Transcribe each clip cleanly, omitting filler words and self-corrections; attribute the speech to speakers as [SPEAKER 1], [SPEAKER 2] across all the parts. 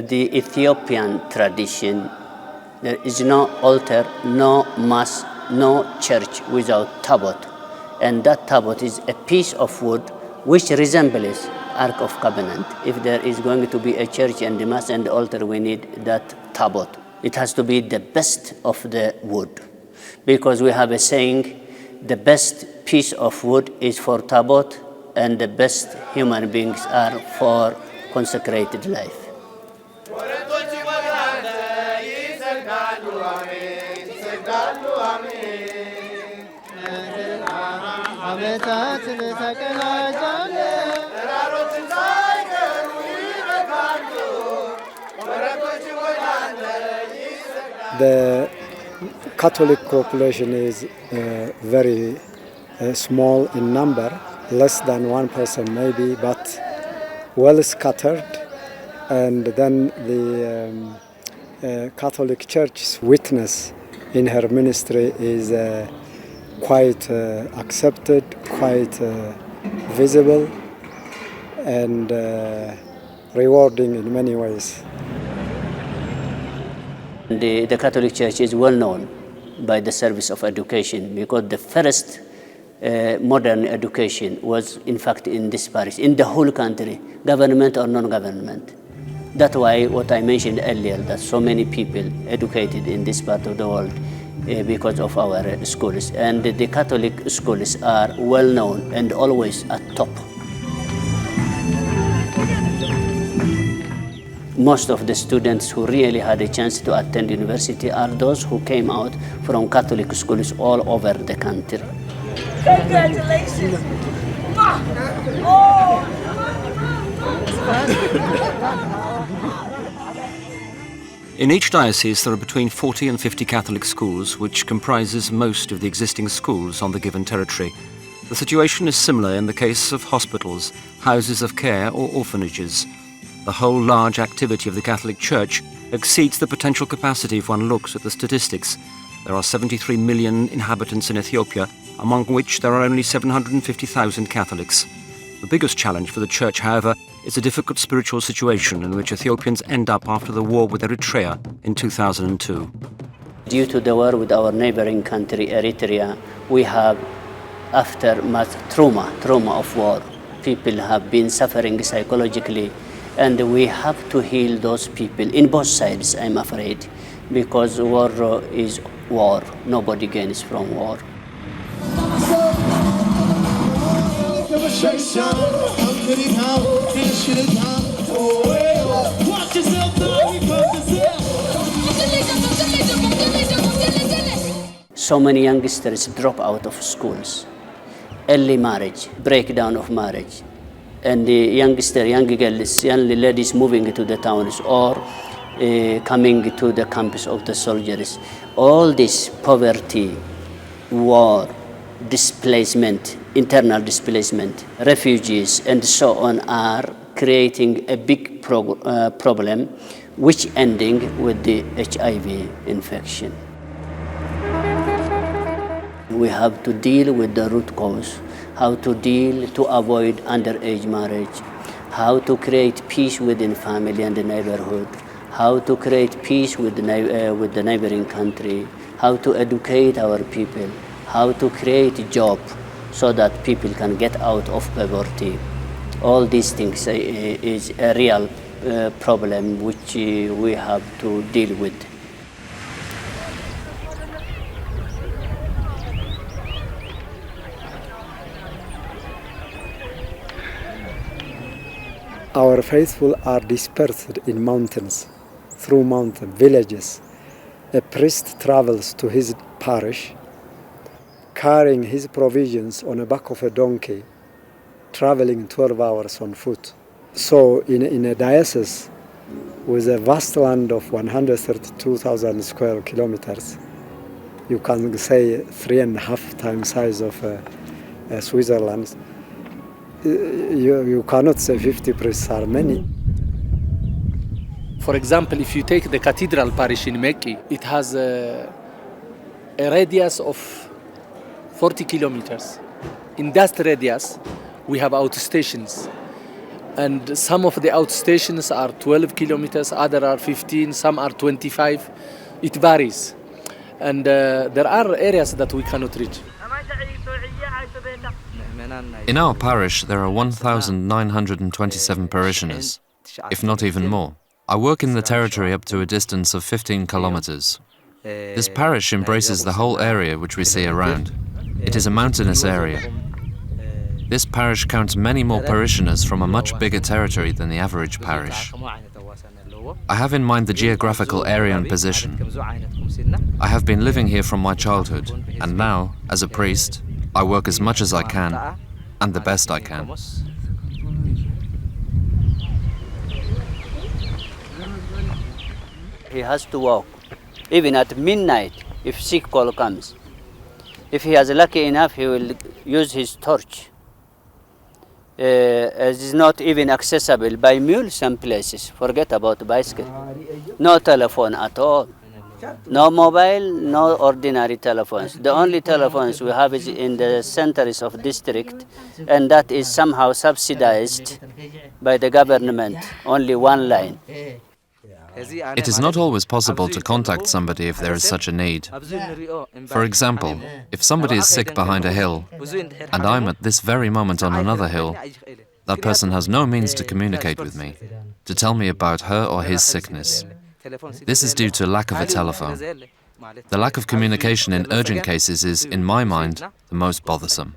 [SPEAKER 1] The Ethiopian tradition, there is no altar, no mass, no church without tabot. And that tabot is a piece of wood which resembles Ark of Covenant. If there is going to be a church and the mass and the altar, we need that tabot. It has to be the best of the wood. Because we have a saying, the best piece of wood is for tabot and the best human beings are for consecrated life.
[SPEAKER 2] The Catholic population is very small in number, less than 1% maybe, but well scattered. And then the Catholic Church's witness in her ministry is quite accepted, quite visible, and rewarding in many ways.
[SPEAKER 1] The Catholic Church is well known by the service of education because the first modern education was in fact in this parish, in the whole country, government or non-government. That's why what I mentioned earlier, that so many people educated in this part of the world because of our schools. And the Catholic schools are well known and always at top. Most of the students who really had a chance to attend university are those who came out from Catholic schools all over the country.
[SPEAKER 3] Congratulations!
[SPEAKER 4] In each diocese there are between 40 and 50 Catholic schools, which comprises most of the existing schools on the given territory. The situation is similar in the case of hospitals, houses of care or orphanages. The whole large activity of the Catholic Church exceeds the potential capacity if one looks at the statistics. There are 73 million inhabitants in Ethiopia, among which there are only 750,000 Catholics. The biggest challenge for the Church, however, is a difficult spiritual situation in which Ethiopians end up after the war with Eritrea in 2002.
[SPEAKER 1] Due to the war with our neighboring country, Eritrea, we have aftermath trauma of war. People have been suffering psychologically, and we have to heal those people in both sides, I'm afraid, because war is war. Nobody gains from war. So many youngsters drop out of schools. Early marriage, breakdown of marriage. And the young girls, young ladies moving to the towns or coming to the campus of the soldiers. All this poverty, war, displacement, internal displacement, refugees, and so on are creating a big problem, which ending with the HIV infection. We have to deal with the root cause, how to deal to avoid underage marriage, how to create peace within family and the neighborhood, how to create peace with the neighboring country, how to educate our people, how to create a job so that people can get out of poverty. All these things is a real problem which we have to deal with.
[SPEAKER 2] Our faithful are dispersed in mountains, through mountain villages. A priest travels to his parish, carrying his provisions on the back of a donkey, traveling 12 hours on foot. So in a diocese with a vast land of 132,000 square kilometers, you can say 3.5 times size of Switzerland, you cannot say 50 priests are many.
[SPEAKER 5] For example, if you take the cathedral parish in Mekki, it has a radius of 40 kilometers. In that radius, we have outstations. And some of the outstations are 12 kilometers, others are 15, some are 25. It varies. And there are areas that we cannot reach.
[SPEAKER 6] In our parish, there are 1,927 parishioners, if not even more. I work in the territory up to a distance of 15 kilometers. This parish embraces the whole area which we see around. It is a mountainous area. This parish counts many more parishioners from a much bigger territory than the average parish. I have in mind the geographical area and position. I have been living here from my childhood, and now, as a priest, I work as much as I can, and the best I can.
[SPEAKER 1] He has to walk, even at midnight, if sick call comes. If he is lucky enough, he will use his torch. It is not even accessible by mule some places. Forget about bicycle. No telephone at all. No mobile, no ordinary telephones. The only telephones we have is in the centers of district, and that is somehow subsidized by the government, only one line.
[SPEAKER 6] It is not always possible to contact somebody if there is such a need. For example, if somebody is sick behind a hill, and I'm at this very moment on another hill, that person has no means to communicate with me, to tell me about her or his sickness. This is due to lack of a telephone. The lack of communication in urgent cases is, in my mind, the most bothersome.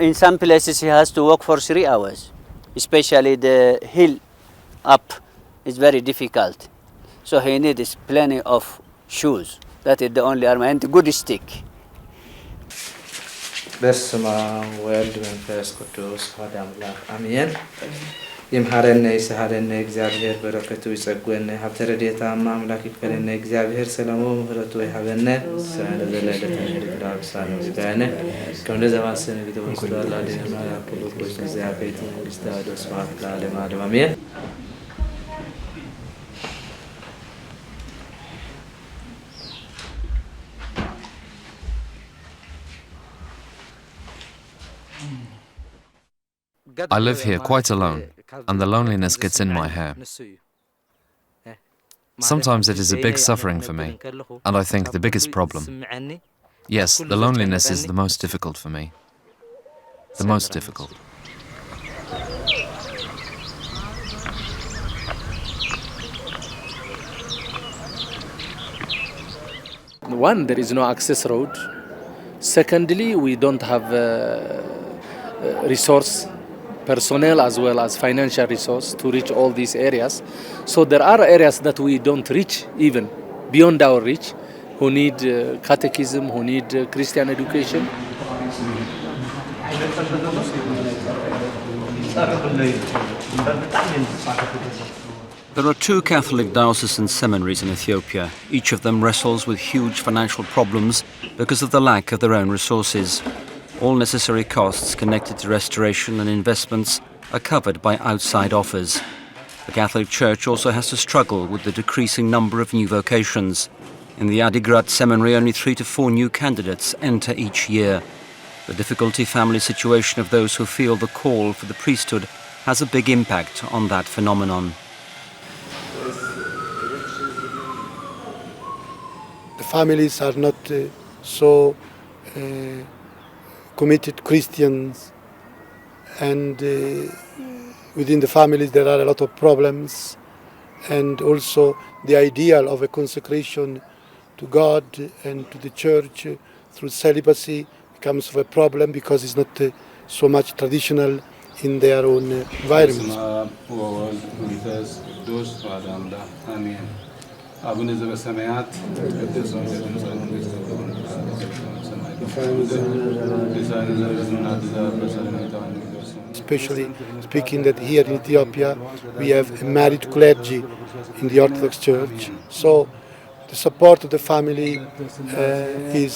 [SPEAKER 1] In some places he has to walk for 3 hours, especially the hill up is very difficult. So he needs plenty of shoes. That is the only armor, and a good stick.
[SPEAKER 7] በስመ አብ ወወልድ ወመንፈስ ቅዱስ አሐዱ አምላክ አሜን። ይምሐረነ ይስሐረነ እግዚአብሔር በረከቱ ይጸግወነ ሀብተ ረድኤተ አምላክ ይክፈለነ እግዚአብሔር ሰላሙ ምሕረቱ ይሃበነ ሰነ ዘለለተ ንግራ ብሳነ ዝጋነ ከመደ ዘማሰነ ቢተወስዶ አላዲና ያቆሎ ቆስ እግዚአብሔር መንግስት አዶስ ማት ለዓለም ዓለም አሜን።
[SPEAKER 6] I live here quite alone, and the loneliness gets in my hair. Sometimes it is a big suffering for me, and I think the biggest problem. Yes, the loneliness is the most difficult for me. The most difficult.
[SPEAKER 5] One, there is no access road. Secondly, we don't have resource, personnel as well as financial resource to reach all these areas. So there are areas that we don't reach even beyond our reach, who need catechism, who need Christian education.
[SPEAKER 4] There are 2 Catholic diocesan seminaries in Ethiopia. Each of them wrestles with huge financial problems because of the lack of their own resources. All necessary costs connected to restoration and investments are covered by outside offers. The Catholic Church also has to struggle with the decreasing number of new vocations. In the Adigrat Seminary, only 3 to 4 new candidates enter each year. The difficulty family situation of those who feel the call for the priesthood has a big impact on that phenomenon.
[SPEAKER 8] The families are not so committed Christians, and within the families there are a lot of problems, and also the ideal of a consecration to God and to the church through celibacy becomes a problem because it's not so much traditional in their own environment. Especially speaking that here in Ethiopia we have a married clergy in the Orthodox Church, so the support of the family is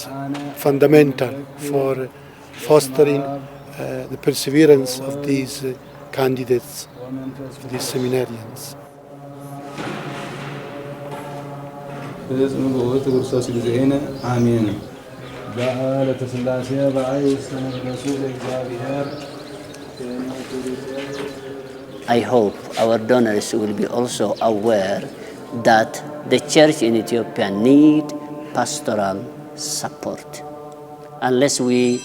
[SPEAKER 8] fundamental for fostering the perseverance of these candidates, these seminarians.
[SPEAKER 1] I hope our donors will be also aware that the church in Ethiopia need pastoral support. Unless we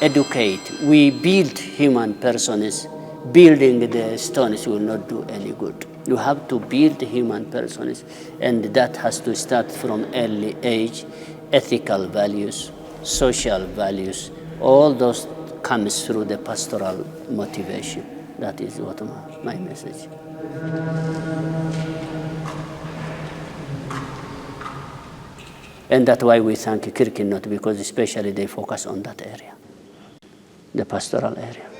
[SPEAKER 1] educate, we build human persons, building the stones will not do any good. You have to build human persons, and that has to start from early age. Ethical values, social values, all those comes through the pastoral motivation. That is what my message. And that's why we thank CRTN, because especially they focus on that area, the pastoral area.